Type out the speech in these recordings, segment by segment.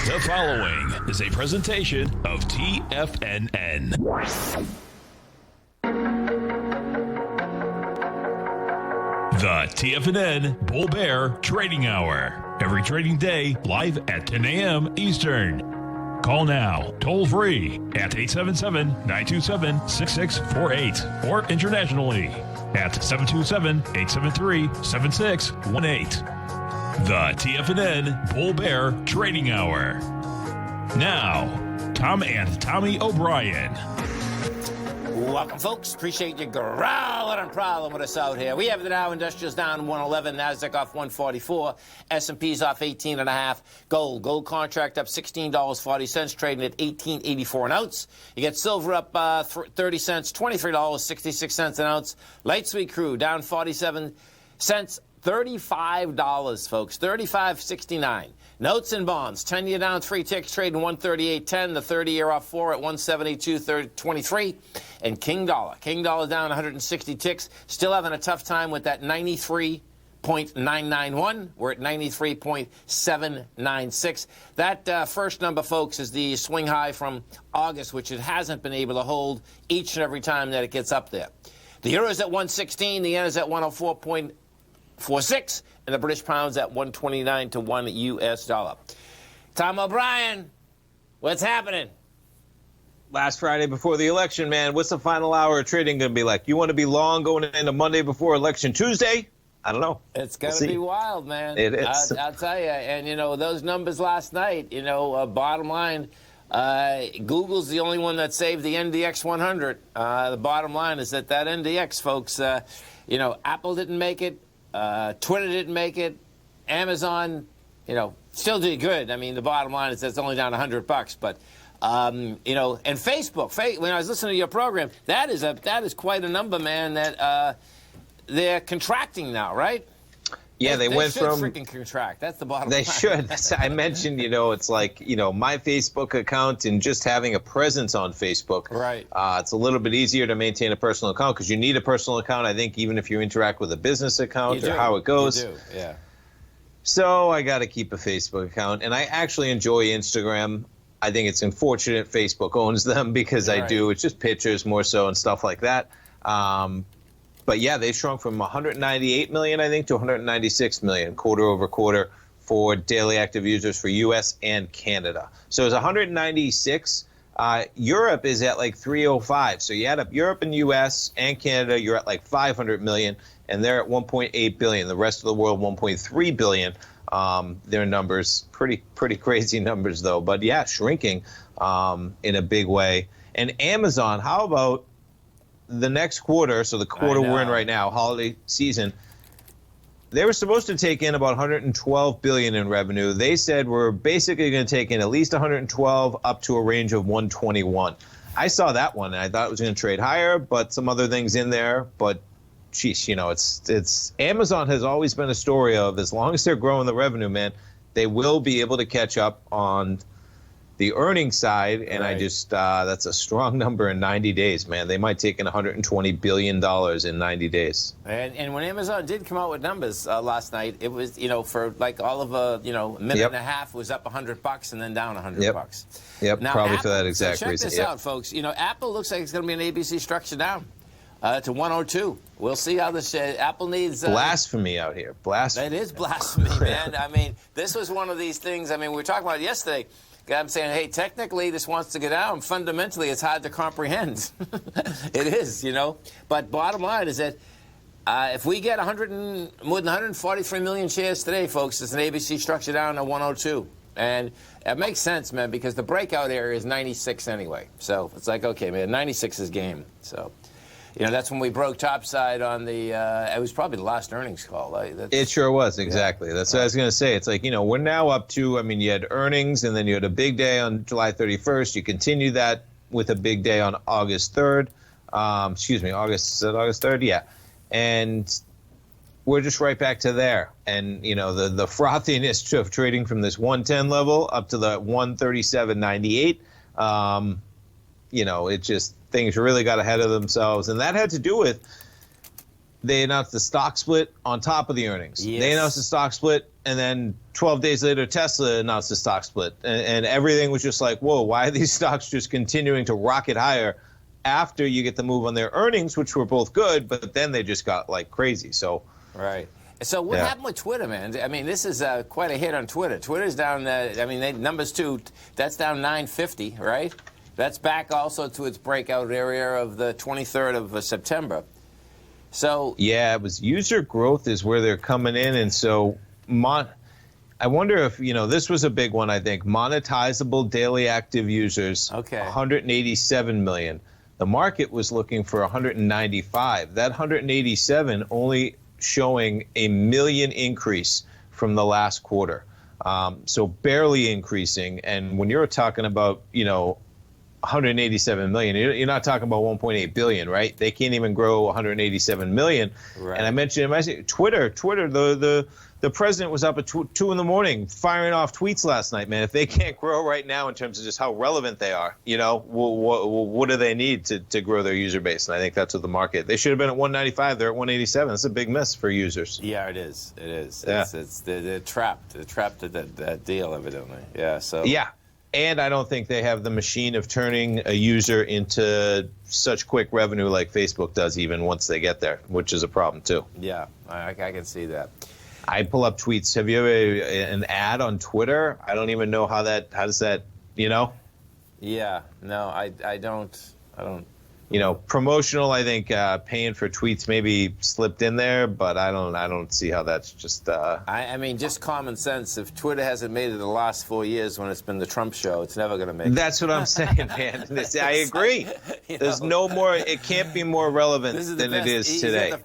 The following is a presentation of TFNN. The TFNN Bull Bear Trading Hour. Every trading day, live at 10 a.m. Eastern. Call now, toll free at 877-927-6648 or internationally at 727-873-7618. The TFNN Bull Bear Trading Hour. Now, Tom and Tommy O'Brien. Welcome, folks. Appreciate you growling and prowling with us out here. We have the Dow Industrials down 111, NASDAQ off 144, S&P's off 18.5. Gold contract up $16.40, trading at $18.84 an ounce. You get silver up 30 cents, $23.66 an ounce. Light sweet crude down 47 cents. $35, folks, $35.69. Notes and bonds, 10-year down 3 ticks, trading 138.10. The 30-year off 4 at 172.23. And King Dollar down 160 ticks. Still having a tough time with that 93.991. We're at 93.796. That first number, folks, is the swing high from August, which it hasn't been able to hold each and every time that it gets up there. The euro is at 116. The yen is at 104.46, and the British pound's at 129 to 1 U.S. dollar. Tom O'Brien, what's happening? Last Friday before the election, man, what's the final hour of trading going to be like? You want to be long going into Monday before election Tuesday? I don't know. It's going to be wild, man. It is. I'll tell you. And, you know, those numbers last night, you know, bottom line, Google's the only one that saved the NDX 100. The bottom line is that NDX, folks, you know, Apple didn't make it. Twitter didn't make it. Amazon, you know, still did good. I mean, the bottom line is that it's only down $100. But, you know, and Facebook, when I was listening to your program, that is quite a number, man, that they're contracting now, right? Yeah, they went from freaking contract. That's the bottom line. They should. I mentioned, you know, it's like, you know, my Facebook account and just having a presence on Facebook. Right. It's a little bit easier to maintain a personal account because you need a personal account, I think, even if you interact with a business account or how it goes. You do, yeah. So I got to keep a Facebook account. And I actually enjoy Instagram. I think it's unfortunate Facebook owns them because I do. It's just pictures more so and stuff like that. But yeah, they shrunk from 198 million, I think, to 196 million quarter over quarter for daily active users for U.S. and Canada. So it's 196. Europe is at like 305. So you add up Europe and U.S. and Canada, you're at like 500 million, and they're at 1.8 billion. The rest of the world, 1.3 billion. Their numbers, pretty crazy numbers though. But yeah, shrinking in a big way. And Amazon, how about the next quarter, so the quarter we're in right now, holiday season, they were supposed to take in about 112 billion in revenue. They said we're basically going to take in at least 112 up to a range of 121. I saw that one and I thought it was going to trade higher, but some other things in there. But geez, you know, it's Amazon has always been a story of as long as they're growing the revenue, man, they will be able to catch up on the earnings side, and I just that's a strong number in 90 days, man. They might take in $120 billion in 90 days. And when Amazon did come out with numbers last night, it was, you know, for like all of a, you know, minute and a half was up $100 and then down $100. Yep, now, probably Apple, for that exact check reason. Check this out, folks. You know, Apple looks like it's going to be an ABC structure down to 102. We'll see how this Apple needs blasphemy out here. Blasphemy. It is blasphemy, man. I mean, this was one of these things. I mean, we were talking about it yesterday. I'm saying, hey, technically this wants to get down. Fundamentally, it's hard to comprehend. It is, you know. But bottom line is that if we get more than 143 million shares today, folks, it's an ABC structure down to 102. And it makes sense, man, because the breakout area is 96 anyway. So it's like, okay, man, 96 is game. So, you know, that's when we broke topside on the, it was probably the last earnings call. It sure was, exactly. Yeah. That's what I was going to say. It's like, you know, we're now up to, I mean, you had earnings, and then you had a big day on July 31st. You continue that with a big day on August 3rd. August 3rd? Yeah. And we're just right back to there. And, you know, the frothiness of trading from this 110 level up to the 137.98, you know, it just, things really got ahead of themselves. And that had to do with they announced the stock split on top of the earnings. Yes. They announced the stock split, and then 12 days later, Tesla announced the stock split. And everything was just like, whoa, why are these stocks just continuing to rocket higher after you get the move on their earnings, which were both good, but then they just got like crazy. So, right. So what happened with Twitter, man? I mean, this is quite a hit on Twitter. Twitter's down, numbers two, that's down 950, right? That's back also to its breakout area of the 23rd of September. So yeah, it was user growth is where they're coming in. And so I wonder if, this was a big one, I think. Monetizable daily active users, 187 million. The market was looking for 195. That 187 only showing a million increase from the last quarter. So barely increasing. And when you're talking about, 187 million, you're not talking about 1.8 billion, right? They can't even grow 187 million. Right. And I mentioned in my Twitter, the president was up at 2 in the morning firing off tweets last night, man. If they can't grow right now in terms of just how relevant they are, what do they need to grow their user base? And I think that's what the market. They should have been at 195. They're at 187. That's a big miss for users. Yeah, it is. It is. Yeah. They're trapped. They're trapped at that deal, evidently. Yeah. So. Yeah. And I don't think they have the machine of turning a user into such quick revenue like Facebook does, even once they get there, which is a problem too. Yeah, I can see that. I pull up tweets. Have you ever an ad on Twitter? I don't even know how does that, Yeah, no, I don't. Promotional, I think paying for tweets maybe slipped in there, but I don't see how that's just. I mean, just common sense. If Twitter hasn't made it the last 4 years when it's been the Trump show, it's never going to make it. That's what I'm saying, man. I agree. There's no more. It can't be more relevant than it is today.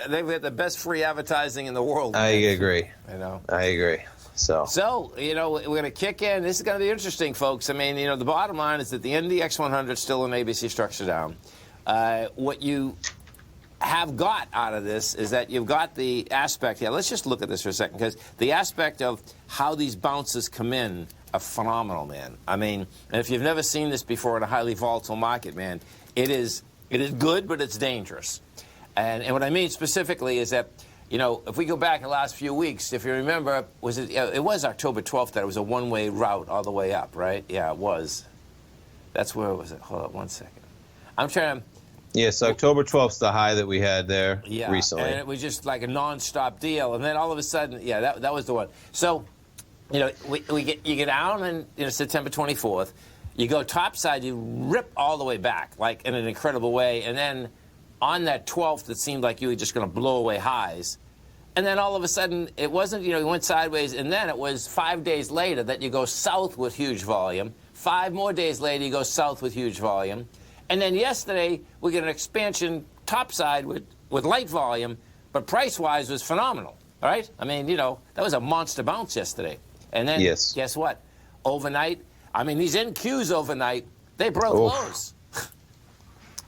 They've got the best free advertising in the world. I agree. I agree. So we're going to kick in. This is going to be interesting, folks. I mean, the bottom line is that the NDX 100 is still an ABC structure down. What you have got out of this is that you've got the aspect here. Let's just look at this for a second, because the aspect of how these bounces come in are phenomenal, man. I mean, and if you've never seen this before in a highly volatile market, man, it is good, but it's dangerous. And what I mean specifically is that, if we go back the last few weeks, if you remember, it was October 12th that it was a one-way route all the way up, right? Yeah, it was. That's where was it? Hold on 1 second. I'm trying to... Yes, October 12th is the high that we had there recently. And it was just like a non-stop deal. And then all of a sudden, that was the one. So, you get down on September 24th. You go topside, you rip all the way back, like in an incredible way. And then on that 12th, it seemed like you were just going to blow away highs. And then all of a sudden, it wasn't, you went sideways. And then it was 5 days later that you go south with huge volume. 5 more days later, you go south with huge volume. And then yesterday, we get an expansion topside with light volume, but price-wise was phenomenal, all right? I mean, that was a monster bounce yesterday. And then, guess what? Overnight, I mean, these NQs overnight, they broke lows.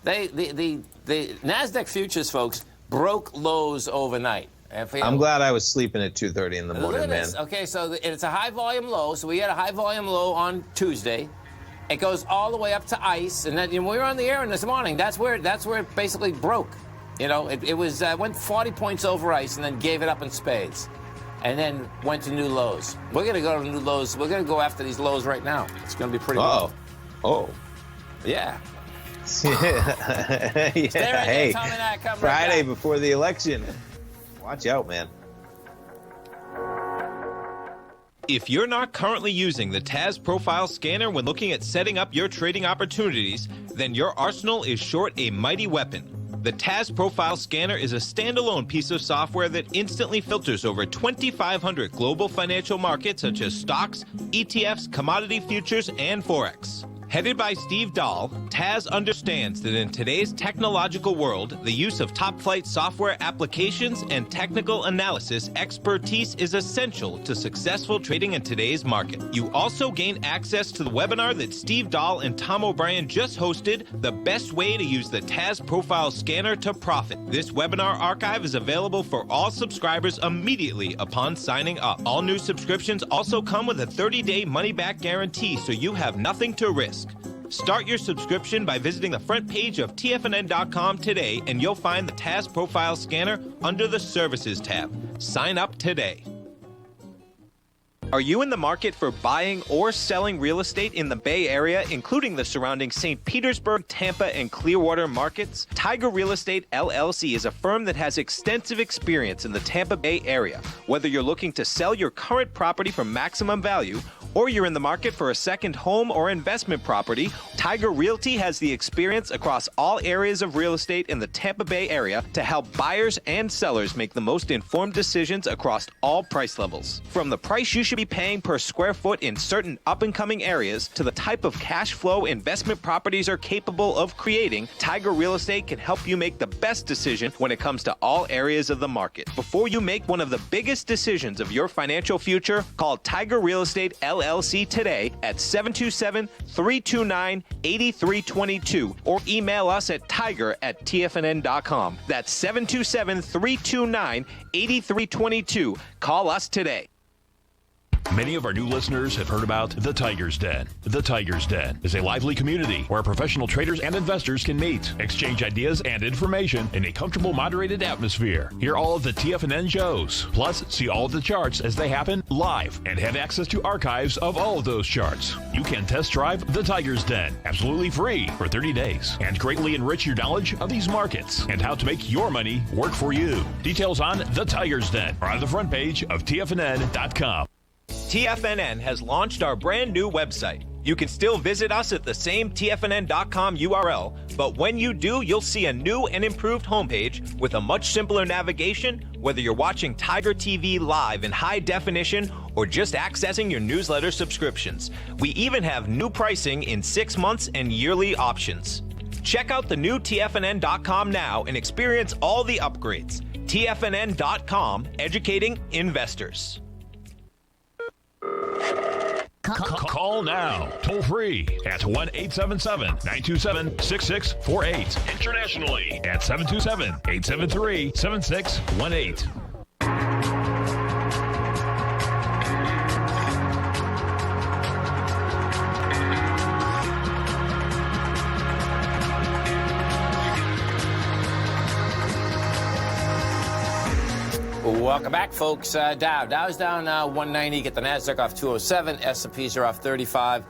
The NASDAQ futures, folks, broke lows overnight. I'm glad I was sleeping at 2:30 in the morning, man. Okay, so it's a high-volume low. So we had a high-volume low on Tuesday. It goes all the way up to ICE, and then we were on the air this morning. That's where it basically broke. It went 40 points over ICE and then gave it up in spades, and then went to new lows. We're going to go to new lows. We're going to go after these lows right now. It's going to be pretty good. Oh. Yeah. Hey, Friday before the election. Watch out, man. If you're not currently using the TAS Profile Scanner when looking at setting up your trading opportunities, then your arsenal is short a mighty weapon. The TAS Profile Scanner is a standalone piece of software that instantly filters over 2,500 global financial markets such as stocks, ETFs, commodity futures, and Forex. Headed by Steve Dahl, TAS understands that in today's technological world, the use of top-flight software applications and technical analysis expertise is essential to successful trading in today's market. You also gain access to the webinar that Steve Dahl and Tom O'Brien just hosted, The Best Way to Use the TAS Profile Scanner to Profit. This webinar archive is available for all subscribers immediately upon signing up. All new subscriptions also come with a 30-day money-back guarantee, so you have nothing to risk. Start your subscription by visiting the front page of TFNN.com today, and you'll find the TAS Profile Scanner under the Services tab. Sign up today. Are you in the market for buying or selling real estate in the Bay Area, including the surrounding St. Petersburg, Tampa, and Clearwater markets? Tiger Real Estate LLC is a firm that has extensive experience in the Tampa Bay area. Whether you're looking to sell your current property for maximum value, or you're in the market for a second home or investment property, Tiger Realty has the experience across all areas of real estate in the Tampa Bay area to help buyers and sellers make the most informed decisions across all price levels. From the price you should be paying per square foot in certain up-and-coming areas to the type of cash flow investment properties are capable of creating, Tiger Real Estate can help you make the best decision when it comes to all areas of the market. Before you make one of the biggest decisions of your financial future, call Tiger Real Estate LLC today at 727-329-8322 or email us at tiger@tfnn.com. That's 727-329-8322. Call us today. Many of our new listeners have heard about The Tiger's Den. The Tiger's Den is a lively community where professional traders and investors can meet, exchange ideas and information in a comfortable, moderated atmosphere. Hear all of the TFNN shows, plus see all of the charts as they happen live and have access to archives of all of those charts. You can test drive The Tiger's Den absolutely free for 30 days and greatly enrich your knowledge of these markets and how to make your money work for you. Details on The Tiger's Den are on the front page of TFNN.com. TFNN has launched our brand new website. You can still visit us at the same TFNN.com URL, but when you do, you'll see a new and improved homepage with a much simpler navigation, whether you're watching Tiger TV live in high definition or just accessing your newsletter subscriptions. We even have new pricing in 6 months and yearly options. Check out the new TFNN.com now and experience all the upgrades. TFNN.com, educating investors. Call now, toll free at 1-877-927-6648. Internationally at 727-873-7618. Welcome back, folks. Dow's down 190. Get the Nasdaq off 207. S&Ps are off 35.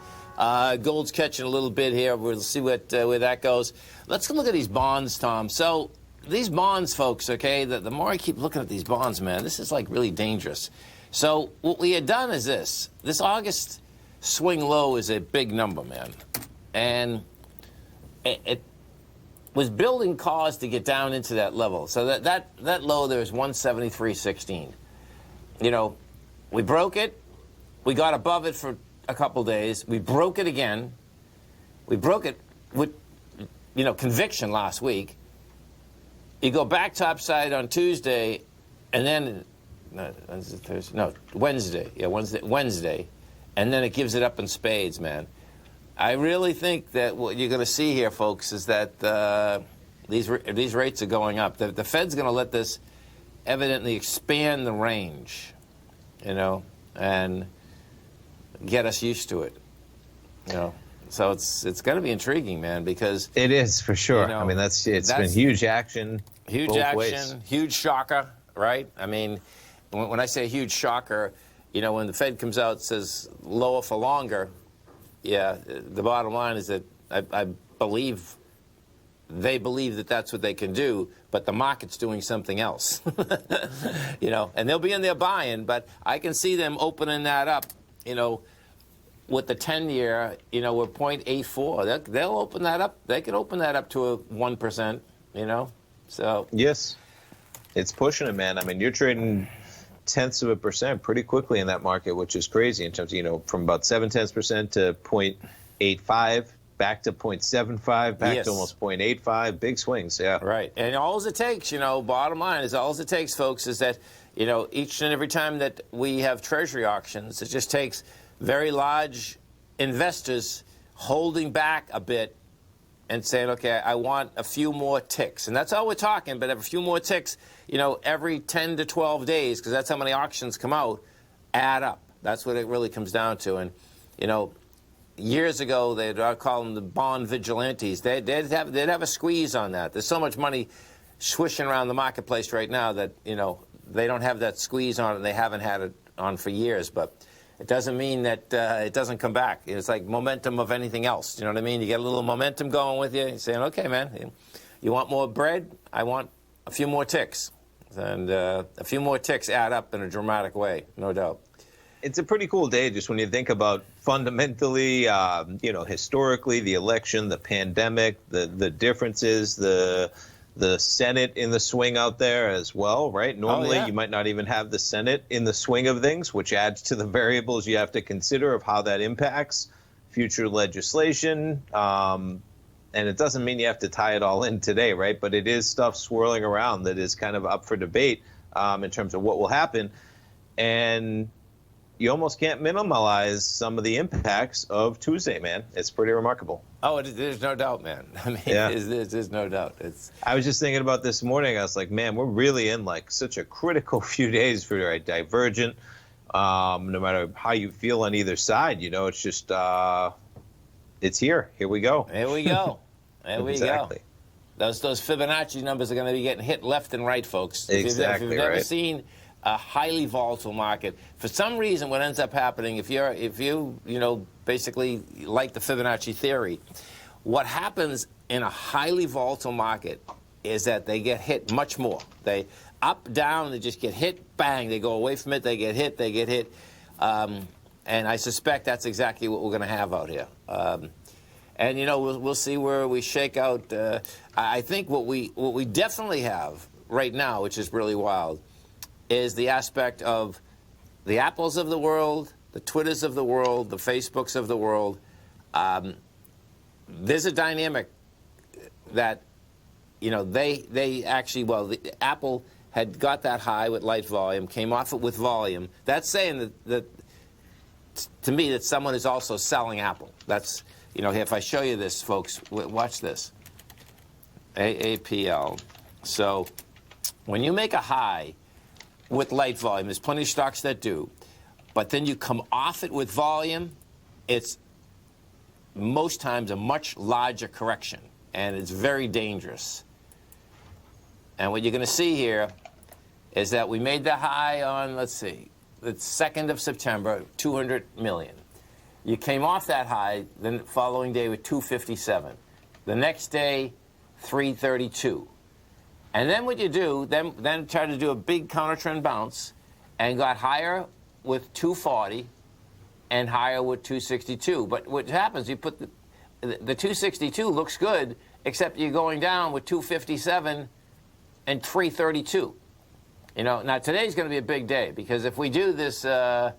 Gold's catching a little bit here. We'll see where that goes. Let's look at these bonds, Tom. So these bonds, folks, okay, the more I keep looking at these bonds, man, this is like really dangerous. So what we had done is this. This August swing low is a big number, man. And it was building cause to get down into that level. So that low there is 173.16. You know, we broke it. We got above it for a couple days. We broke it again. We broke it with, conviction last week. You go back topside on Tuesday, and then Wednesday. Yeah, Wednesday, and then it gives it up in spades, man. I really think that what you're going to see here, folks, is that these rates are going up. The Fed's going to let this evidently expand the range, and get us used to it, So it's going to be intriguing, man, because it is for sure. I mean, that's been huge action. Huge both action, ways. Huge shocker, right? I mean, when I say huge shocker, when the Fed comes out and says lower for longer. Yeah, the bottom line is that I believe they believe that that's what they can do, but the market's doing something else, and they'll be in there buying, but I can see them opening that up, with the 10-year, we're 0.84. They'll open that up. They can open that up to a 1%, so. Yes, it's pushing it, man. I mean, you're trading tenths of a percent pretty quickly in that market, which is crazy in terms of, from about 0.7% to 0.85, back to 0.75, back to almost 0.85, big swings, yeah. Right, and all it takes, bottom line is all it takes, folks, is that, each and every time that we have treasury auctions, it just takes very large investors holding back a bit and saying, okay, I want a few more ticks. And that's all we're talking, but a few more ticks, every 10 to 12 days, because that's how many auctions come out, add up. That's what it really comes down to. And, years ago, they'd call them the bond vigilantes. They'd have a squeeze on that. There's so much money swishing around the marketplace right now that, you know, they don't have that squeeze on it, and they haven't had it on for years. But it doesn't mean that it doesn't come back. It's like momentum of anything else. You know what I mean? You get a little momentum going with you. You're saying, okay, man, you want more bread? I want a few more ticks. And a few more ticks add up in a dramatic way, no doubt. It's a pretty cool day just when you think about fundamentally, you know, historically, the election, the pandemic, the differences, the Senate in the swing out there as well, right? Normally, you might not even have the Senate in the swing of things, which adds to the variables you have to consider of how that impacts future legislation. And it doesn't mean you have to tie it all in today, right? But it is stuff swirling around that is kind of up for debate in terms of what will happen. And you almost can't minimize some of the impacts of Tuesday, man. It's pretty remarkable. Oh, there's no doubt, man. I mean, there's no doubt. I was just thinking about this morning. I was like, man, we're really in like such a critical few days for a Divergent. No matter how you feel on either side, you know, it's just it's here. Here we go. Here we go. There we exactly. go. Those Fibonacci numbers are going to be getting hit left and right, folks. Exactly. If you've never seen a highly volatile market, for some reason, what ends up happening, if you basically like the Fibonacci theory, what happens in a highly volatile market is that they get hit much more. They up, down, they just get hit, bang, they go away from it, they get hit. And I suspect that's exactly what we're going to have out here. And you know, we'll see where we shake out. I think what we definitely have right now, which is really wild, is the aspect of the Apples of the world, the Twitters of the world, the Facebooks of the world. There's a dynamic that, you know, they actually, Apple had got that high with light volume, came off it with volume. That's saying that to me, that someone is also selling Apple. That's, you know, if I show you this, folks, watch this. AAPL. So when you make a high with light volume, there's plenty of stocks that do, but then you come off it with volume, it's most times a much larger correction, and it's very dangerous. And what you're going to see here is that we made the high on, let's see, the 2nd of September, 200 million. You came off that high the following day with 257. The next day, 332. And then what you do, then try to do a big counter trend bounce and got higher with 240 and higher with 262. But what happens, you put the 262 looks good, except you're going down with 257 and 332. You know, now today's going to be a big day because if we do this, yeah,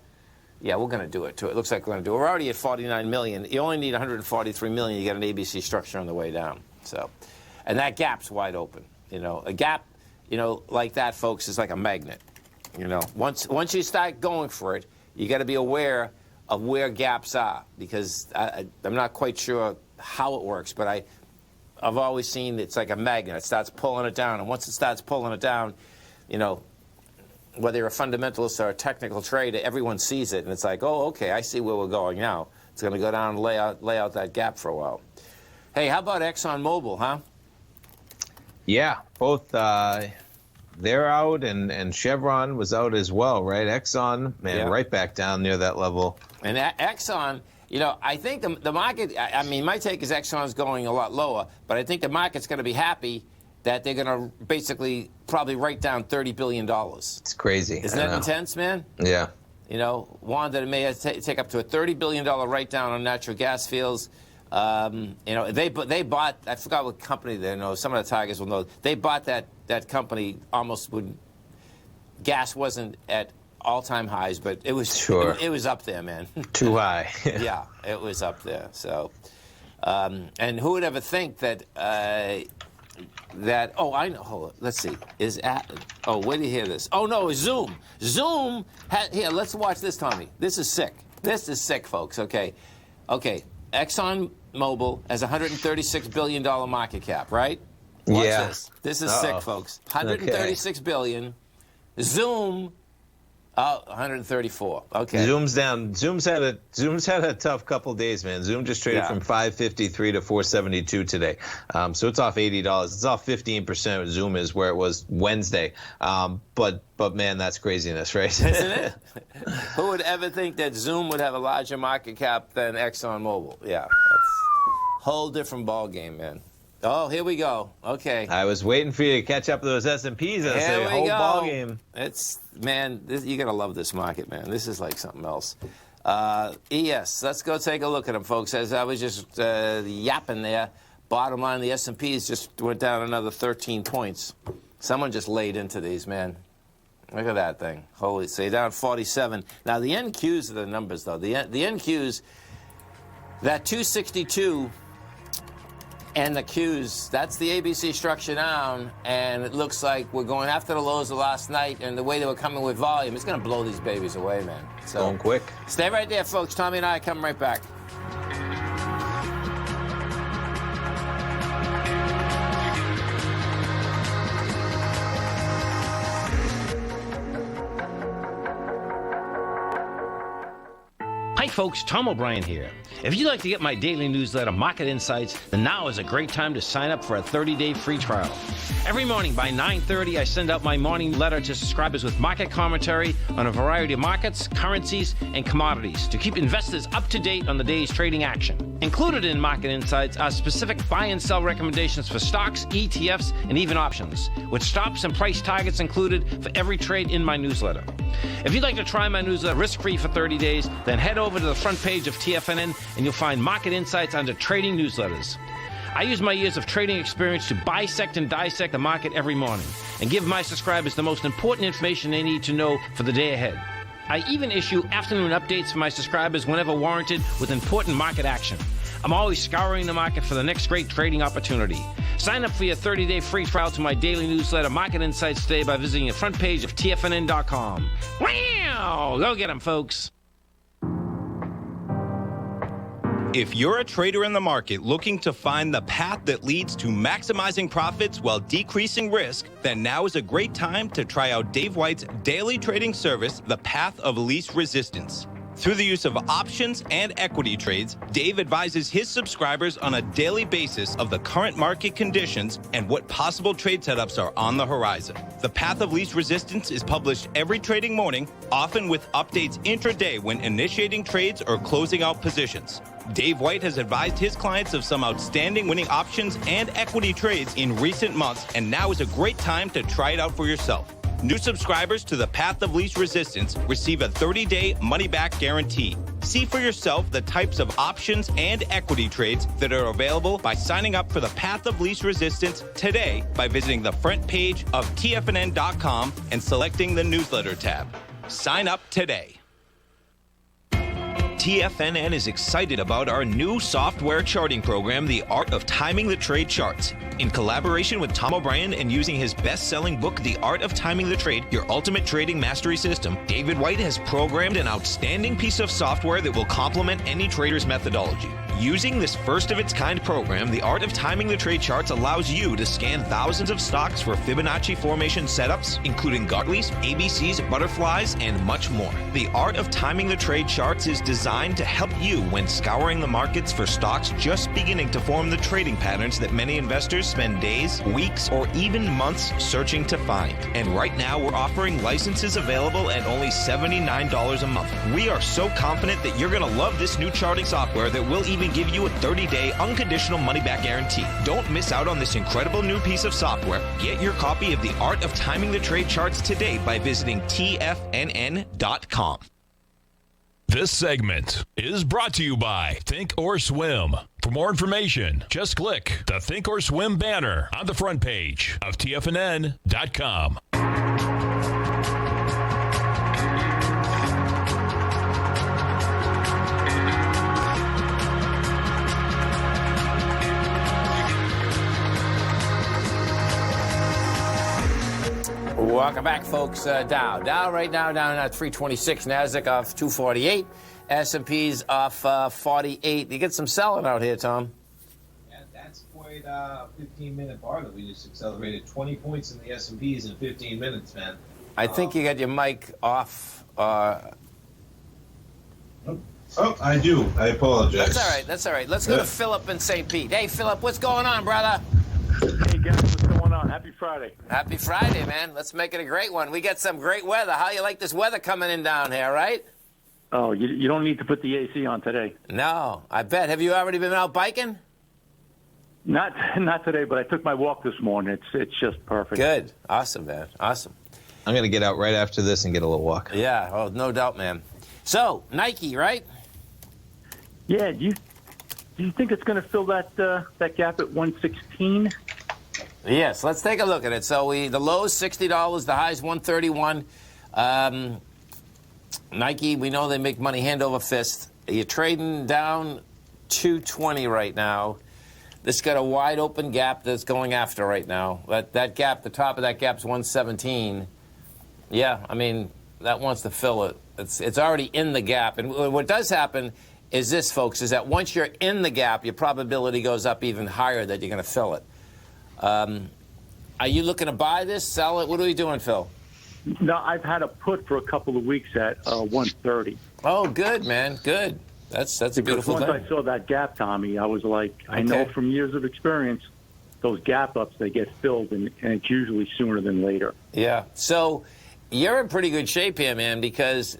we're going to do it too. It looks like we're going to do it. We're already at 49 million. You only need 143 million. You get an ABC structure on the way down. So, and that gap's wide open. You know, a gap, you know, like that, folks, is like a magnet. You know, once you start going for it, you got to be aware of where gaps are because I'm not quite sure how it works, but I've always seen it's like a magnet. It starts pulling it down, and once it starts pulling it down, you know, whether you're a fundamentalist or a technical trader, everyone sees it, and it's like, oh, okay, I see where we're going now. It's going to go down and lay out that gap for a while. Hey, how about ExxonMobil, huh? Yeah, both they're out, and Chevron was out as well, right? Exxon, man, right back down near that level. And Exxon, you know, I think the market, I mean, my take is Exxon's going a lot lower, but I think the market's going to be happy that they're going to basically probably write down $30 billion. It's crazy. Isn't that intense, man? Yeah. You know, one that it may take up to a $30 billion write-down on natural gas fields. You know, they bought, I forgot what company they know, some of the Tigers will know, they bought that company almost when gas wasn't at all-time highs, but it was it was up there, man. Too high. Yeah, it was up there. So, and who would ever think that oh, I know. Hold on, let's see. Where do you hear this? Oh no, it's Zoom. Zoom. Here, let's watch this, Tommy. This is sick. This is sick, folks. Okay. ExxonMobil has a $136 billion market cap, right? Watch this. This is sick, folks. $136 billion. Zoom Oh, 134. Okay. Zoom's down. Zoom's had a tough couple days, man. Zoom just traded from 553 to 472 today. So it's off $80. It's off 15%. Zoom is where it was Wednesday. But man, that's craziness, right? Isn't it? Who would ever think that Zoom would have a larger market cap than ExxonMobil? Yeah. That's a whole different ball game, man. Oh, here we go. Okay. I was waiting for you to catch up to those S&Ps. And Here we whole go. ball game. It's, man, you got to love this market, man. This is like something else. ES, let's go take a look at them, folks. As I was just yapping there, bottom line, the S&Ps just went down another 13 points. Someone just laid into these, man. Look at that thing. Holy, say down 47. Now, the NQs are the numbers, though. The NQs, that 262... and the Qs, that's the ABC structure down, and it looks like we're going after the lows of last night, and the way they were coming with volume, it's going to blow these babies away, man. So going quick. Stay right there, folks. Tommy and I are coming right back. Hi folks, Tom O'Brien here. If you'd like to get my daily newsletter, Market Insights, then now is a great time to sign up for a 30-day free trial. Every morning by 9:30, I send out my morning letter to subscribers with market commentary on a variety of markets, currencies, and commodities to keep investors up to date on the day's trading action. Included in Market Insights are specific buy and sell recommendations for stocks, ETFs, and even options, with stops and price targets included for every trade in my newsletter. If you'd like to try my newsletter risk-free for 30 days, then head over to the front page of TFNN and you'll find Market Insights under Trading Newsletters. I use my years of trading experience to bisect and dissect the market every morning and give my subscribers the most important information they need to know for the day ahead. I even issue afternoon updates for my subscribers whenever warranted with important market action. I'm always scouring the market for the next great trading opportunity. Sign up for your 30-day free trial to my daily newsletter, Market Insights, today by visiting the front page of TFNN.com. Wow! Go get them, folks. If you're a trader in the market looking to find the path that leads to maximizing profits while decreasing risk, then now is a great time to try out Dave White's daily trading service, The Path of Least Resistance. Through the use of options and equity trades, Dave advises his subscribers on a daily basis of the current market conditions and what possible trade setups are on the horizon. The Path of Least Resistance is published every trading morning, often with updates intraday when initiating trades or closing out positions. Dave White has advised his clients of some outstanding winning options and equity trades in recent months, and now is a great time to try it out for yourself. New subscribers to the Path of Least Resistance receive a 30-day money-back guarantee. See for yourself the types of options and equity trades that are available by signing up for the Path of Least Resistance today by visiting the front page of TFNN.com and selecting the newsletter tab. Sign up today. TFNN is excited about our new software charting program, The Art of Timing the Trade Charts. In collaboration with Tom O'Brien and using his best-selling book, The Art of Timing the Trade, Your Ultimate Trading Mastery System, David White has programmed an outstanding piece of software that will complement any trader's methodology. Using this first-of-its-kind program, The Art of Timing the Trade Charts allows you to scan thousands of stocks for Fibonacci formation setups, including Gartleys, ABCs, butterflies, and much more. The Art of Timing the Trade Charts is designed to help you when scouring the markets for stocks just beginning to form the trading patterns that many investors spend days, weeks, or even months searching to find. And right now, we're offering licenses available at only $79 a month. We are so confident that you're going to love this new charting software that will even give you a 30-day unconditional money-back guarantee. Don't miss out on this incredible new piece of software. Get your copy of The Art of Timing the Trade Charts today by visiting TFNN.com. This segment is brought to you by Think or Swim. For more information, just click the Think or Swim banner on the front page of TFNN.com. Welcome back, folks. Dow right now down at 326. Nasdaq off 248. S&P's off 48. You get some selling out here, Tom. Yeah, that's quite a 15-minute bar that we just accelerated 20 points in the S&Ps in 15 minutes, man. I think you got your mic off Oh, I do. I apologize. That's all right. That's all right. Let's go to Philip in St. Pete. Hey, Philip, what's going on, brother? Hey, guys, what's going on? Happy Friday. Happy Friday, man. Let's make it a great one. We got some great weather. How you like this weather coming in down here, right? Oh, you don't need to put the AC on today. No, I bet. Have you already been out biking? Not today, but I took my walk this morning. It's just perfect. Good. Awesome, man. Awesome. I'm going to get out right after this and get a little walk. Yeah. Oh, no doubt, man. So, Nike, right? Yeah. Do you think it's going to fill that gap at 116? Yes. Let's take a look at it. So the low is $60, the high is 131. Nike, we know they make money hand over fist. You're trading down 220 right now. This got a wide open gap that's going after right now. That gap, the top of that gap is 117. Yeah, I mean, that wants to fill it. It's already in the gap. And what does happen is this, folks, is that once you're in the gap, your probability goes up even higher that you're going to fill it. Are you looking to buy this, sell it? What are we doing, Phil? No, I've had a put for a couple of weeks at 130. Oh, good, man. Good. That's a beautiful thing. thing. Once I saw that gap, Tommy, I was like, I know from years of experience, those gap ups, they get filled, and it's usually sooner than later. Yeah. So you're in pretty good shape here, man, because,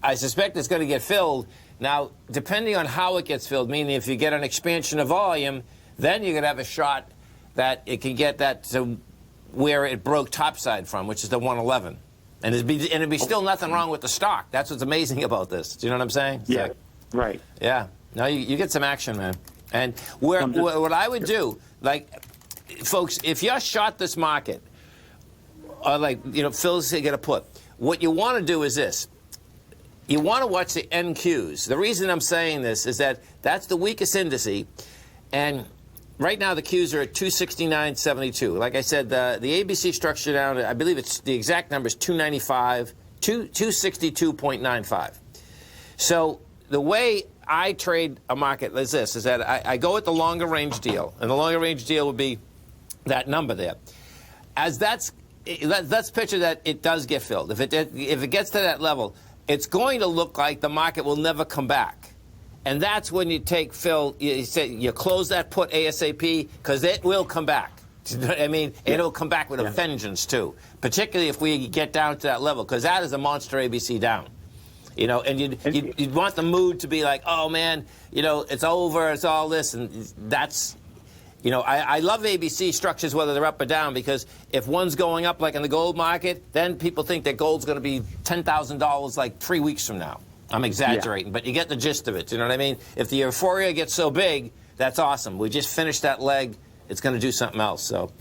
I suspect it's going to get filled. Now, depending on how it gets filled, meaning if you get an expansion of volume, then you're going to have a shot that it can get that to where it broke topside from, which is the 111. And it'd be still nothing wrong with the stock. That's what's amazing about this. Do you know what I'm saying? Yeah, right. Yeah. No, you get some action, man. And what I would do, folks, if you short this market, or Phil's going to put, what you want to do is this. You want to watch the NQs. The reason I'm saying this is that that's the weakest indice, and right now the Qs are at 269.72. Like I said, the ABC structure down, I believe it's the exact number is 262.95. So the way I trade a market is this, is that I go with the longer range deal, and the longer range deal would be that number there. As let's picture that it does get filled. If it gets to that level, it's going to look like the market will never come back. And that's when you take, Phil, you close that put ASAP, because it will come back. I mean, it'll come back with a vengeance, too, particularly if we get down to that level, because that is a monster ABC down. And you'd want the mood to be like, oh, man, it's over, it's all this, and that's... I love ABC structures, whether they're up or down, because if one's going up, like in the gold market, then people think that gold's going to be $10,000 like 3 weeks from now. I'm exaggerating, but you get the gist of it. You know what I mean? If the euphoria gets so big, that's awesome. We just finished that leg. It's going to do something else. So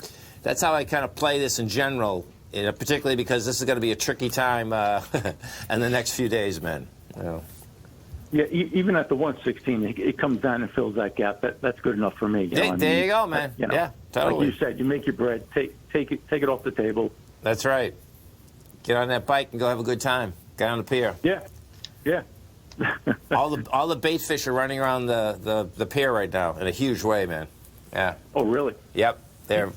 that's how I kind of play this in general, particularly because this is going to be a tricky time in the next few days, man. Yeah, even at the 116, it comes down and fills that gap. That's good enough for me. There you go, man. Yeah, totally. Like you said, you make your bread, take it off the table. That's right. Get on that bike and go have a good time. Get on the pier. Yeah. all the bait fish are running around the pier right now in a huge way, man. Yeah. Oh, really? Yep. They're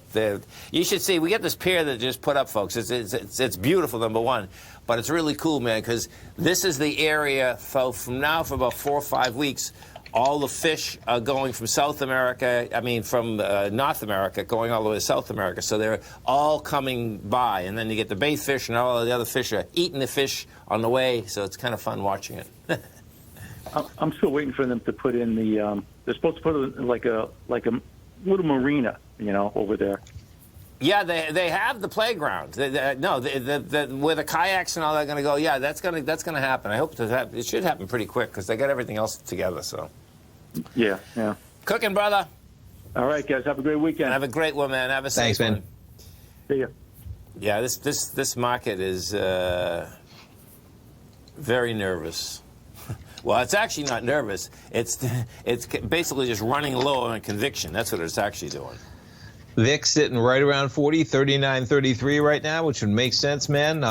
you should see. We get this pier that just put up, folks. It's beautiful, number one, but it's really cool, man, because this is the area from now for about 4 or 5 weeks. All the fish are going from South America. I mean, from North America, going all the way to South America. So they're all coming by, and then you get the bait fish, and all the other fish are eating the fish on the way. So it's kind of fun watching it. I'm still waiting for them to put in the. They're supposed to put in like a little marina, over there. Yeah, they have the playground. Where the kayaks and all that are going to go. Yeah, that's going to happen. I hope it should happen pretty quick, because they got everything else together. So. Yeah. Cooking, brother. All right, guys. Have a great weekend. Have a great one, man. Have a safe man. one. See ya. Yeah, this market is very nervous. Well, it's actually not nervous. It's basically just running low on conviction. That's what it's actually doing. VIX sitting right around 40, 39.33 right now, which would make sense, man.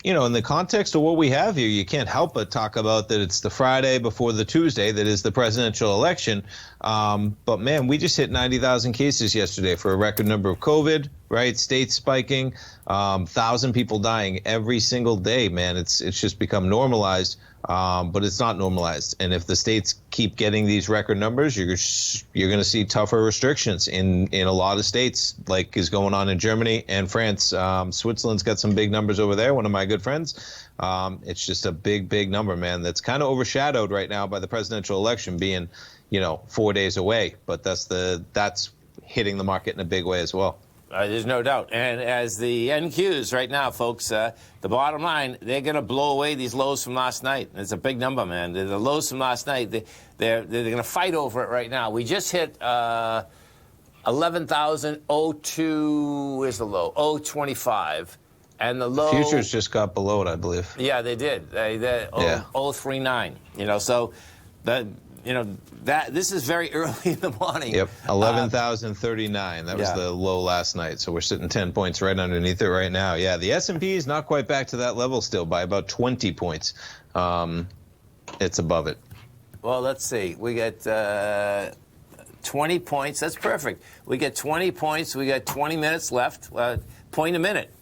In the context of what we have here, you can't help but talk about that it's the Friday before the Tuesday that is the presidential election. But, man, we just hit 90,000 cases yesterday for a record number of COVID. right? States spiking, 1,000 people dying every single day, man. It's just become normalized, but it's not normalized. And if the states keep getting these record numbers, you're going to see tougher restrictions in a lot of states, like is going on in Germany and France. Switzerland's got some big numbers over there, one of my good friends. It's just a big number, man, that's kind of overshadowed right now by the presidential election being, 4 days away. But that's hitting the market in a big way as well. There's no doubt. And as the NQs right now, folks, the bottom line, they're going to blow away these lows from last night. It's a big number, man. The lows from last night, they're going to fight over it right now. We just hit 11,002 is the low, 025. And the low... Futures just got below it, I believe. Yeah, they did. They're 039. So this is very early in the morning. Yep, 11,039. That was the low last night. So we're sitting 10 points right underneath it right now. Yeah, the S&P is not quite back to that level still by about 20 points. It's above it. Well, let's see. We get 20 points. That's perfect. We get 20 points. We got 20 minutes left. Point a minute.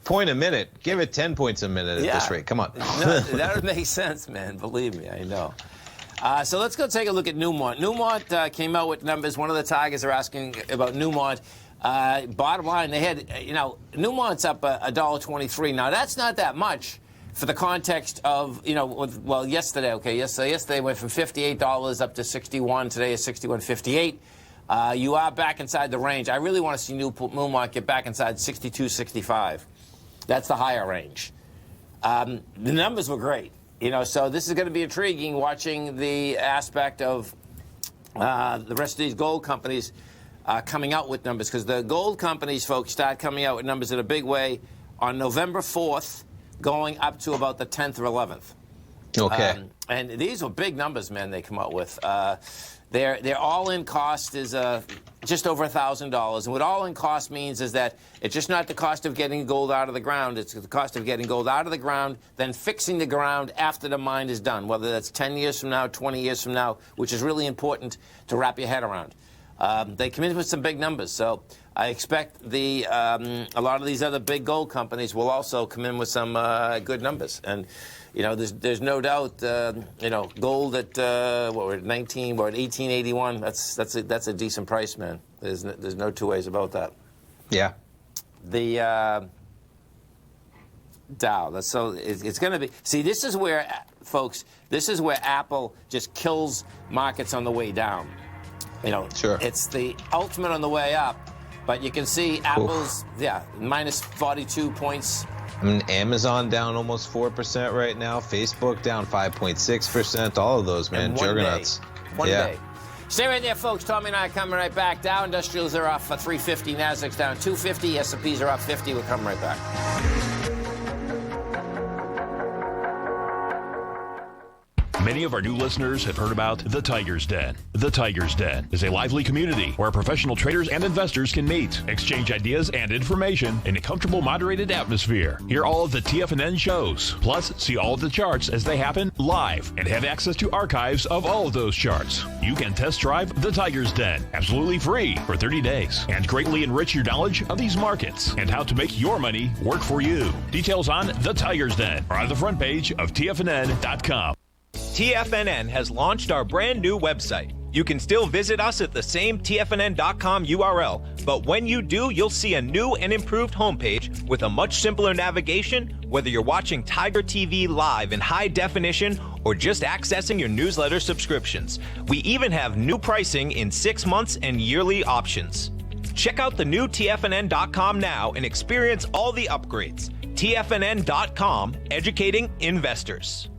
Point a minute. Give it 10 points a minute at this rate. Come on. No, that would make sense, man. Believe me, I know. So let's go take a look at Newmont. Newmont came out with numbers. One of the Tigers are asking about Newmont. Bottom line, they had, Newmont's up $1.23. Now, that's not that much for the context of, yesterday. Okay, yesterday went from $58 up to $61. Today is $61.58. You are back inside the range. I really want to see Newmont get back inside 62.65. That's the higher range. The numbers were great. So this is going to be intriguing watching the aspect of the rest of these gold companies coming out with numbers, because the gold companies, folks, start coming out with numbers in a big way on November 4th, going up to about the 10th or 11th. Okay. And these are big numbers, man, they come out with. Their all-in cost is just over $1,000. And what all-in cost means is that it's just not the cost of getting gold out of the ground. It's the cost of getting gold out of the ground, then fixing the ground after the mine is done, whether that's 10 years from now, 20 years from now, which is really important to wrap your head around. They come in with some big numbers. So I expect a lot of these other big gold companies will also come in with some good numbers. And there's no doubt, gold at we're at 1881. That's a decent price, man. There's no two ways about that. Yeah. The Dow. It's going to be. See, this is where, folks. This is where Apple just kills markets on the way down. Sure. It's the ultimate on the way up, but you can see Apple's minus 42 points. I mean, Amazon down almost 4% right now. Facebook down 5.6%. All of those, man, juggernauts. One day. Stay right there, folks. Tommy and I are coming right back. Dow Industrials are off 350. Nasdaq's down 250. S&Ps are up 50. We'll come right back. Many of our new listeners have heard about The Tiger's Den. The Tiger's Den is a lively community where professional traders and investors can meet, exchange ideas and information in a comfortable, moderated atmosphere. Hear all of the TFNN shows, plus see all of the charts as they happen live and have access to archives of all of those charts. You can test drive The Tiger's Den absolutely free for 30 days and greatly enrich your knowledge of these markets and how to make your money work for you. Details on The Tiger's Den are on the front page of TFNN.com. TFNN has launched our brand new website. You can still visit us at the same TFNN.com URL, but when you do, you'll see a new and improved homepage with a much simpler navigation, whether you're watching Tiger TV live in high definition or just accessing your newsletter subscriptions. We even have new pricing in 6 months and yearly options. Check out the new TFNN.com now and experience all the upgrades. TFNN.com, educating investors.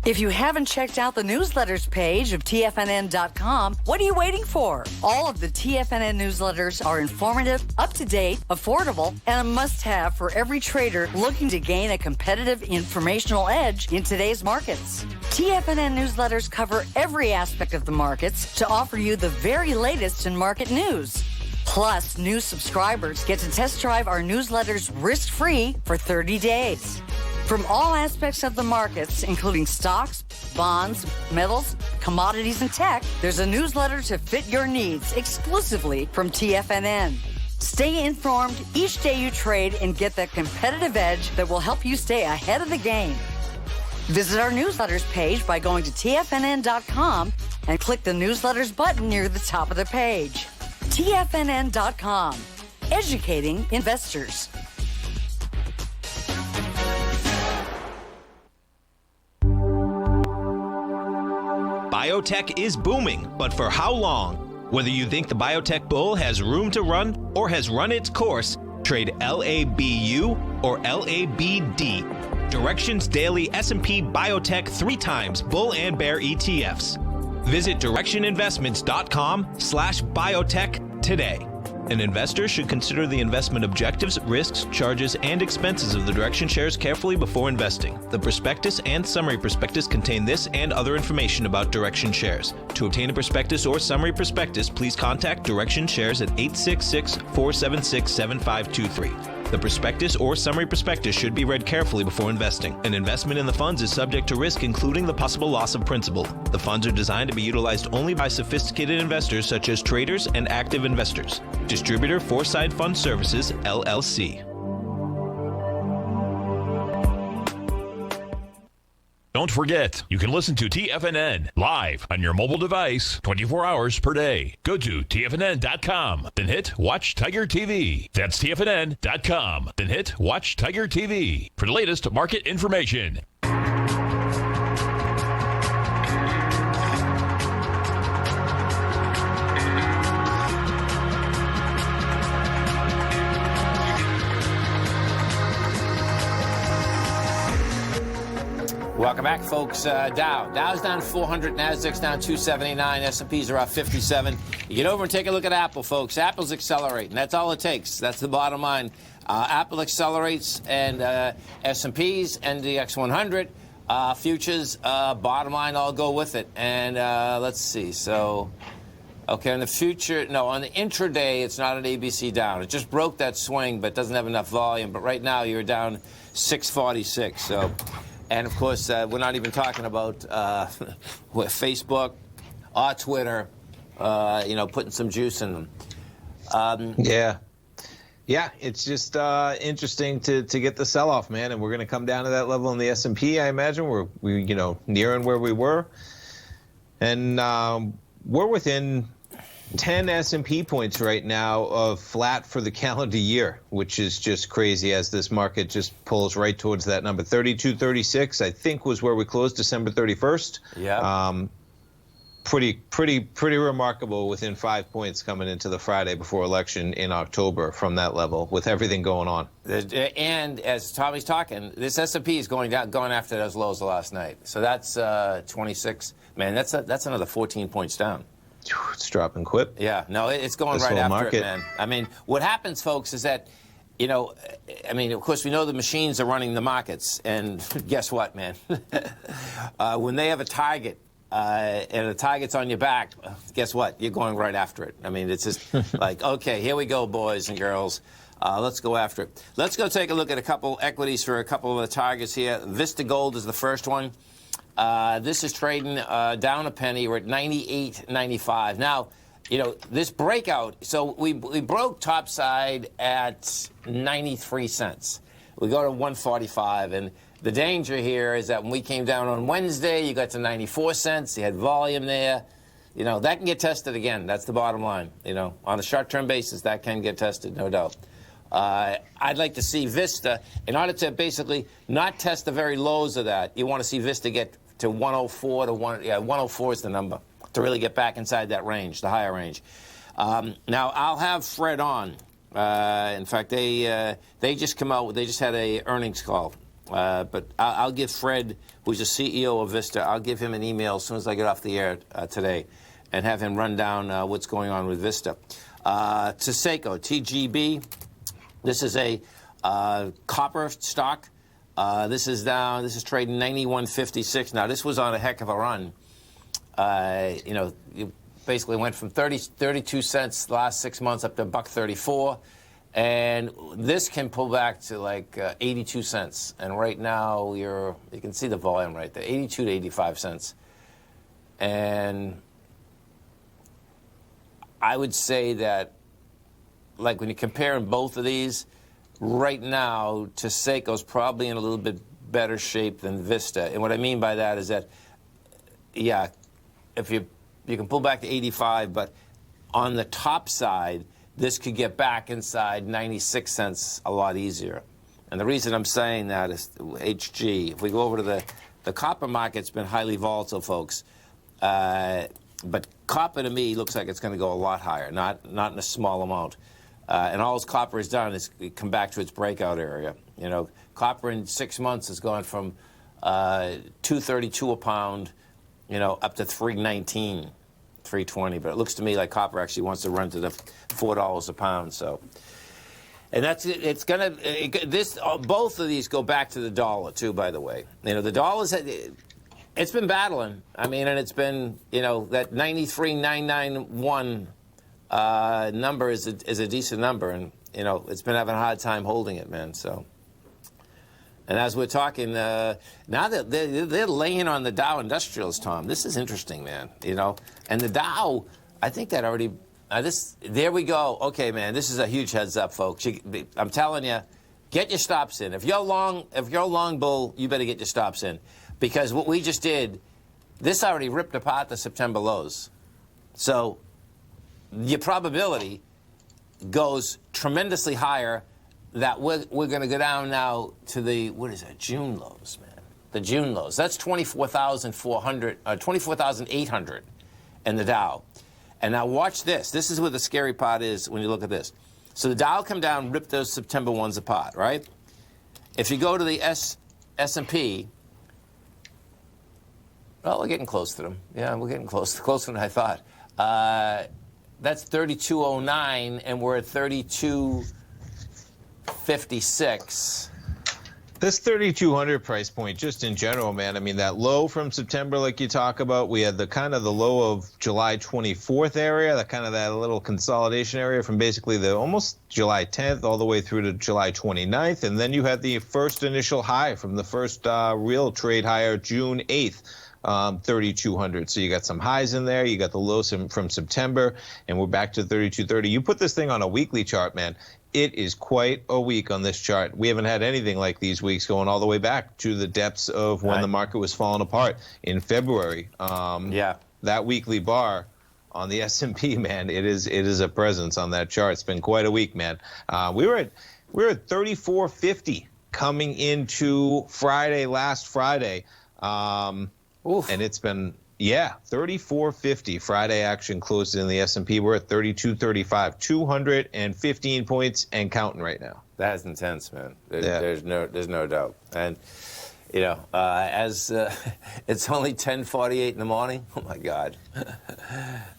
If you haven't checked out the newsletters page of TFNN.com, what are you waiting for? All of the TFNN newsletters are informative, up-to-date, affordable, and a must-have for every trader looking to gain a competitive informational edge in today's markets. TFNN newsletters cover every aspect of the markets to offer you the very latest in market news. Plus, new subscribers get to test drive our newsletters risk-free for 30 days. From all aspects of the markets, including stocks, bonds, metals, commodities, and tech, there's a newsletter to fit your needs exclusively from TFNN. Stay informed each day you trade and get that competitive edge that will help you stay ahead of the game. Visit our newsletters page by going to TFNN.com and click the newsletters button near the top of the page. TFNN.com, educating investors. Biotech is booming, but for how long? Whether you think the biotech bull has room to run or has run its course, trade LABU or LABD. Direction's daily S&P Biotech 3 times bull and bear ETFs. Visit directioninvestments.com/biotech today. An investor should consider the investment objectives, risks, charges, and expenses of the Direction shares carefully before investing. The prospectus and summary prospectus contain this and other information about Direction shares. To obtain a prospectus or summary prospectus, please contact Direction shares at 866-476-7523. The prospectus or summary prospectus should be read carefully before investing. An investment in the funds is subject to risk, including the possible loss of principal. The funds are designed to be utilized only by sophisticated investors such as traders and active investors. Distributor Foreside Fund Services, LLC. Don't forget, you can listen to TFNN live on your mobile device 24 hours per day. Go to TFNN.com, then hit Watch Tiger TV. That's TFNN.com, then hit Watch Tiger TV for the latest market information. Welcome back, folks. Dow's down 400, Nasdaq's down 279, S&Ps are up 57. You get over and take a look at Apple, folks. Apple's accelerating. That's all it takes. That's the bottom line. Apple accelerates, and S&Ps, NDX 100, futures, bottom line, all go with it. And let's see. So, okay, on the future, no, on the intraday, it's not an ABC down. It just broke that swing, but doesn't have enough volume. But right now, you're down 646. So. And, of course, we're not even talking about Facebook or Twitter, putting some juice in them. Yeah, it's just interesting to get the sell-off, man. And we're going to come down to that level in the S&P, I imagine. We're nearing where we were. And we're within 10 S&P points right now of flat for the calendar year, which is just crazy as this market just pulls right towards that number. 32.36, I think, was where we closed December 31st. Yeah. Pretty remarkable within 5 points coming into the Friday before election in October from that level with everything going on. And as Tommy's talking, this S&P is going down, going after those lows of last night. So that's 26. Man, that's another 14 points down. It's dropping quick. Yeah, no, it's going this right after market. it, man. I mean, what happens, folks, is that, of course, we know the machines are running the markets. And guess what, man? When they have a target and the target's on your back, guess what? You're going right after it. I mean, it's just like, okay, here we go, boys and girls. Let's go after it. Let's go take a look at a couple equities for a couple of the targets here. Vista Gold is the first one. This is trading down a penny. We're at 98.95. Now, this breakout, so we broke topside at 93 cents. We go to 145, and the danger here is that when we came down on Wednesday, you got to 94 cents. You had volume there. That can get tested again. That's the bottom line. On a short-term basis, that can get tested, no doubt. I'd like to see Vista, in order to basically not test the very lows of that, you want to see Vista get to 104 to 104 is the number to really get back inside that range, the higher range. Now I'll have Fred on. In fact, they just come out. They just had a earnings call. But I'll give Fred, who's the CEO of Vista, I'll give him an email as soon as I get off the air today, and have him run down what's going on with Vista. Taseco, TGB. This is a copper stock. This is down. This is trading 91.56. Now, this was on a heck of a run. You basically went from 32 cents the last 6 months up to $1.34. And this can pull back to like 82 cents. And right now, you can see the volume right there, 82 to 85 cents. And I would say that like when you're comparing both of these, right now, Taseko's probably in a little bit better shape than Vista. And what I mean by that is that, yeah, if you can pull back to 85, but on the top side, this could get back inside 96 cents a lot easier. And the reason I'm saying that is HG. If we go over to the copper market's been highly volatile, folks. But copper to me looks like it's going to go a lot higher, not in a small amount. And all copper has done is come back to its breakout area. You know, copper in 6 months has gone from $2.32 a pound, you know, up to $3.19, $3.20. But it looks to me like copper actually wants to run to the $4 a pound. So, and that's it's gonna both of these go back to the dollar too. By the way, you know, the dollar's it's been battling. I mean, and it's been, you know, that 93,991 number is a decent number, and you know it's been having a hard time holding it, man. So, and as we're talking now, that they're laying on the Dow Industrials, Tom. This is interesting, man. You know, and the Dow, I think that already. There we go. Okay, man, this is a huge heads up, folks. I'm telling you, get your stops in. If you're long bull, you better get your stops in, because what we just did, this already ripped apart the September lows. So your probability goes tremendously higher that we're going to go down now to the, what is that, June lows, man. The June lows. That's 24,800 in the Dow. And now watch this. This is where the scary part is when you look at this. So the Dow come down, rip those September ones apart, right? If you go to the S&P, well, we're getting close to them. Yeah, we're getting closer than I thought. That's 3209, and we're at 3256. This 3,200 price point, just in general, man. I mean, that low from September, like you talk about, we had the kind of the low of July 24th area, that little consolidation area from basically the almost July 10th all the way through to July 29th, and then you had the first initial high from the first real trade higher, June 8th. 3,200. So you got some highs in there. You got the lows from September, and we're back to 3,230. You put this thing on a weekly chart, man. It is quite a week on this chart. We haven't had anything like these weeks going all the way back to the depths of when the market was falling apart in February. That weekly bar on the S&P, man, it is a presence on that chart. It's been quite a week, man. We were at 3,450 coming into last Friday. And it's been, 3,450. Friday action closed in the S&P. We're at 3,235, 215 points and counting right now. That is intense, man. There's no doubt. And, you know, as it's only 10:48 in the morning. Oh, my God.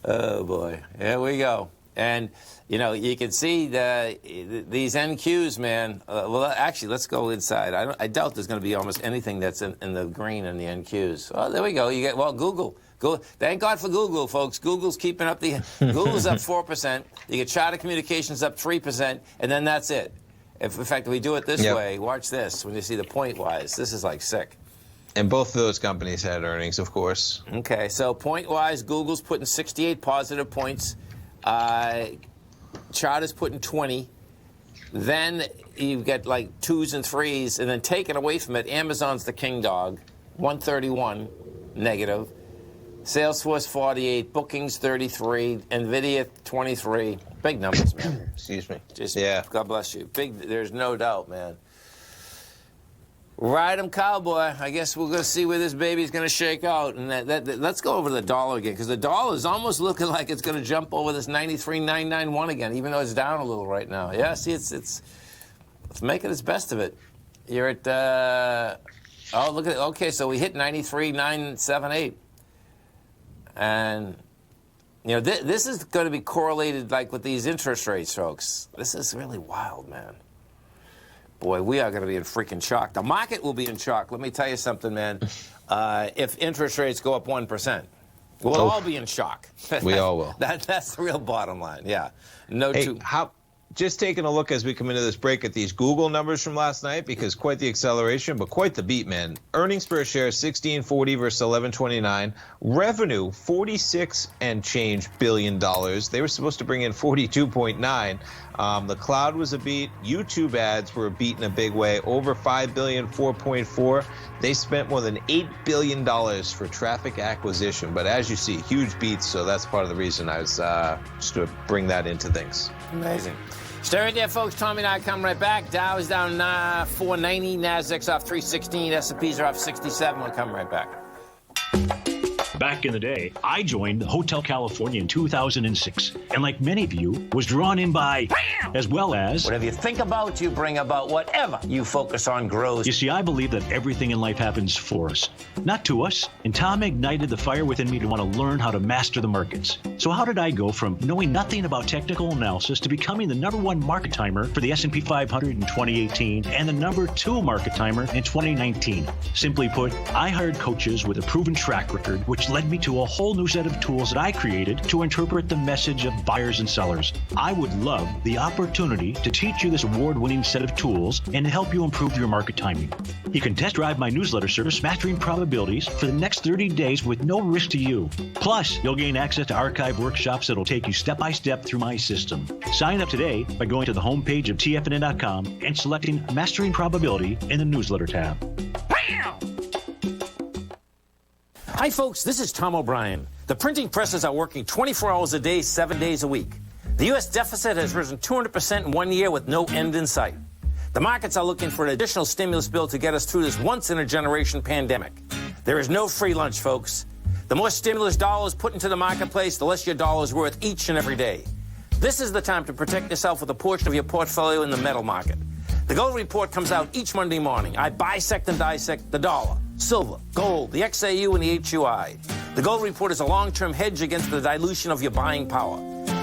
Oh, boy. Here we go. And, you know, you can see these NQs, man. Well, actually, let's go inside. I doubt there's going to be almost anything that's in the green in the NQs. Oh, there we go. You get, well, Google. Thank God for Google, folks. Google's keeping up Google's up 4%. You get Charter Communications up 3%, and then that's it. In fact, if we do it this way, watch this. When you see the point-wise, this is like sick. And both of those companies had earnings, of course. Okay, so point-wise, Google's putting 68 positive points. Charter's putting 20. Then you get like 2s and 3s, and then taken away from it, Amazon's the king dog, 131 negative. Salesforce 48, bookings 33, Nvidia 23. Big numbers, man. Excuse me. God bless you. There's no doubt, man. Ride 'em, cowboy. I guess we're going to see where this baby's going to shake out. And let's go over the dollar again, because the dollar is almost looking like it's going to jump over this 93,991 again, even though it's down a little right now. Yeah, see, it's making its best of it. You're at, look at it. Okay, so we hit 93,978. And, you know, this is going to be correlated, like, with these interest rates, folks. This is really wild, man. Boy, we are going to be in freaking shock. The market will be in shock. Let me tell you something, man. If interest rates go up 1%, we'll all be in shock. We all will. That's the real bottom line. Yeah. Hey, how just taking a look as we come into this break at these Google numbers from last night, because quite the acceleration, but quite the beat, man. Earnings per share, $16.40 versus $11.29. Revenue, $46 and change billion. They were supposed to bring in 42.9. The cloud was a beat. YouTube ads were a beat in a big way. Over $5 billion, 4.4. They spent more than $8 billion for traffic acquisition. But as you see, huge beats. So that's part of the reason I was just to bring that into things. Amazing. Stay right there, folks. Tommy and I come right back. Dow is down 490. Nasdaq's off 316. S&Ps are off 67. We'll come right back. Back in the day, I joined Hotel California in 2006, and like many of you, was drawn in by, as well as... Whatever you think about, you bring about. Whatever you focus on grows. You see, I believe that everything in life happens for us, not to us. And Tom ignited the fire within me to want to learn how to master the markets. So how did I go from knowing nothing about technical analysis to becoming the #1 market timer for the S&P 500 in 2018 and the #2 market timer in 2019? Simply put, I hired coaches with a proven track record, which led me to a whole new set of tools that I created to interpret the message of buyers and sellers. I would love the opportunity to teach you this award-winning set of tools and to help you improve your market timing. You can test drive my newsletter service, Mastering Probabilities, for the next 30 days with no risk to you. Plus, you'll gain access to archive workshops that'll take you step by step through my system. Sign up today by going to the homepage of TFNN.com and selecting Mastering Probability in the newsletter tab. Hi, folks. This is Tom O'Brien. The printing presses are working 24 hours a day, 7 days a week. The U.S. deficit has risen 200% in 1 year with no end in sight. The markets are looking for an additional stimulus bill to get us through this once-in-a-generation pandemic. There is no free lunch, folks. The more stimulus dollars put into the marketplace, the less your dollar is worth each and every day. This is the time to protect yourself with a portion of your portfolio in the metal market. The Gold Report comes out each Monday morning. I bisect and dissect the dollar, silver, gold, the XAU, and the HUI. The Gold Report is a long-term hedge against the dilution of your buying power.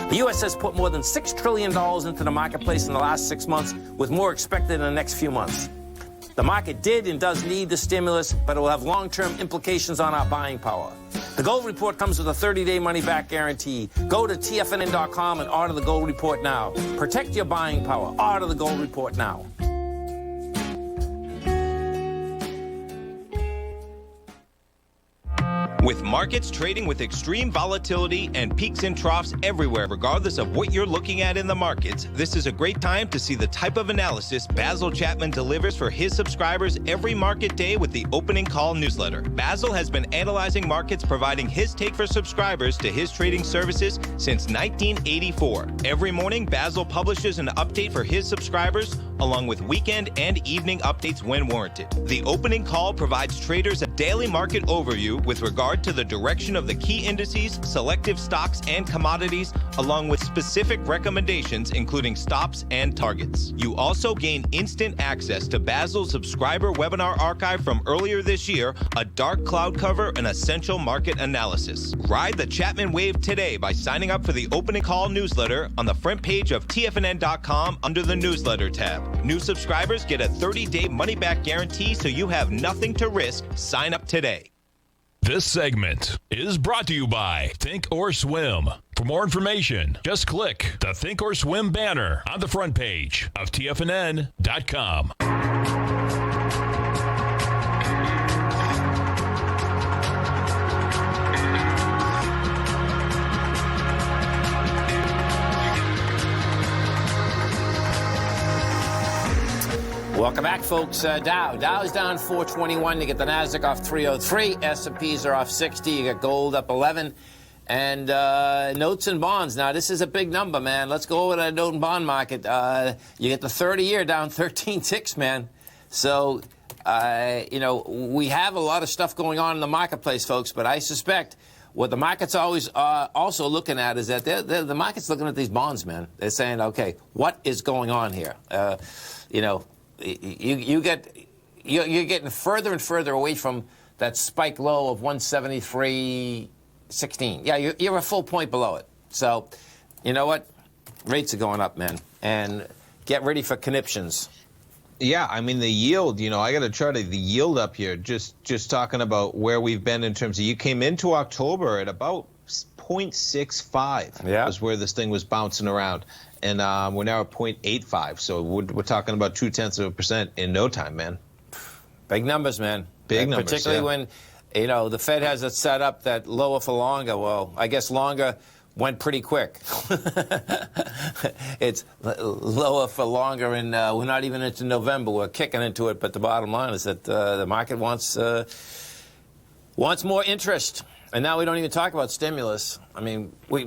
The U.S. has put more than $6 trillion into the marketplace in the last 6 months, with more expected in the next few months. The market did and does need the stimulus, but it will have long-term implications on our buying power. The Gold Report comes with a 30-day money-back guarantee. Go to TFNN.com and order the Gold Report now. Protect your buying power. Order the Gold Report now. With markets trading with extreme volatility and peaks and troughs everywhere, regardless of what you're looking at in the markets, this is a great time to see the type of analysis Basil Chapman delivers for his subscribers every market day with the Opening Call newsletter. Basil has been analyzing markets, providing his take for subscribers to his trading services since 1984. Every morning, Basil publishes an update for his subscribers, along with weekend and evening updates when warranted. The Opening Call provides traders a daily market overview with regard to the direction of the key indices, selective stocks, and commodities, along with specific recommendations, including stops and targets. You also gain instant access to Basil's subscriber webinar archive from earlier this year, a dark cloud cover, and essential market analysis. Ride the Chapman wave today by signing up for the Opening Call newsletter on the front page of TFNN.com under the newsletter tab. New subscribers get a 30-day money-back guarantee, so you have nothing to risk. Sign up today. This segment is brought to you by Think or Swim. For more information, just click the Think or Swim banner on the front page of TFNN.com. Welcome back, folks. Dow is down 421. You get the Nasdaq off 303. S&Ps are off 60. You got gold up 11. And notes and bonds. Now, this is a big number, man. Let's go over that note and bond market. You get the 30-year down 13 ticks, man. So, we have a lot of stuff going on in the marketplace, folks. But I suspect what the market's always also looking at is that the market's looking at these bonds, man. They're saying, okay, what is going on here? You're getting further and further away from that spike low of 173.16. Yeah, you're a full point below it. So, you know what? Rates are going up, man. And get ready for conniptions. Yeah, I mean, the yield, I got to chart the yield up here, just talking about where we've been in terms of, you came into October at about 0.65 Yeah. was where this thing was bouncing around. And we're now at 0.85. So we're talking about 0.2% in no time, man. Big numbers, man. Big numbers, particularly yeah. when, the Fed has it set up that lower for longer. Well, I guess longer went pretty quick. It's lower for longer, and we're not even into November. We're kicking into it, but the bottom line is that the market wants more interest. And now we don't even talk about stimulus. I mean, we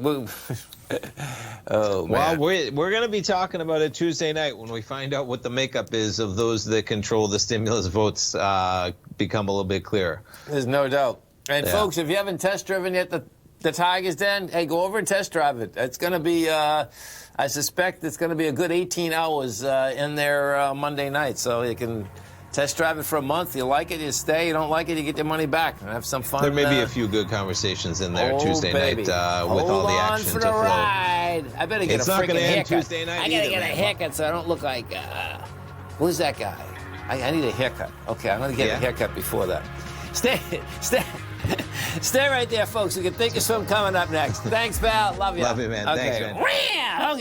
oh, man. Well, we're going to be talking about it Tuesday night when we find out what the makeup is of those that control the stimulus votes become a little bit clearer. There's no doubt. And, Yeah. folks, if you haven't test driven yet the Tigers Den, hey, go over and test drive it. It's going to be, I suspect it's going to be a good 18 hours in there Monday night. So you can test drive it for a month. You like it, you stay. You don't like it, you get your money back and have some fun. There may be a few good conversations in there Tuesday night with all the action for to the flow. ride. I better get It's a not freaking gonna end haircut. Tuesday night I gotta either, get a man. haircut so I don't look like who's that guy? I need a haircut. Okay, I'm gonna get a haircut before that. Stay right there, folks. We can think of some coming up next. Thanks, pal. Love you. Love you, man. Okay. Thanks, man.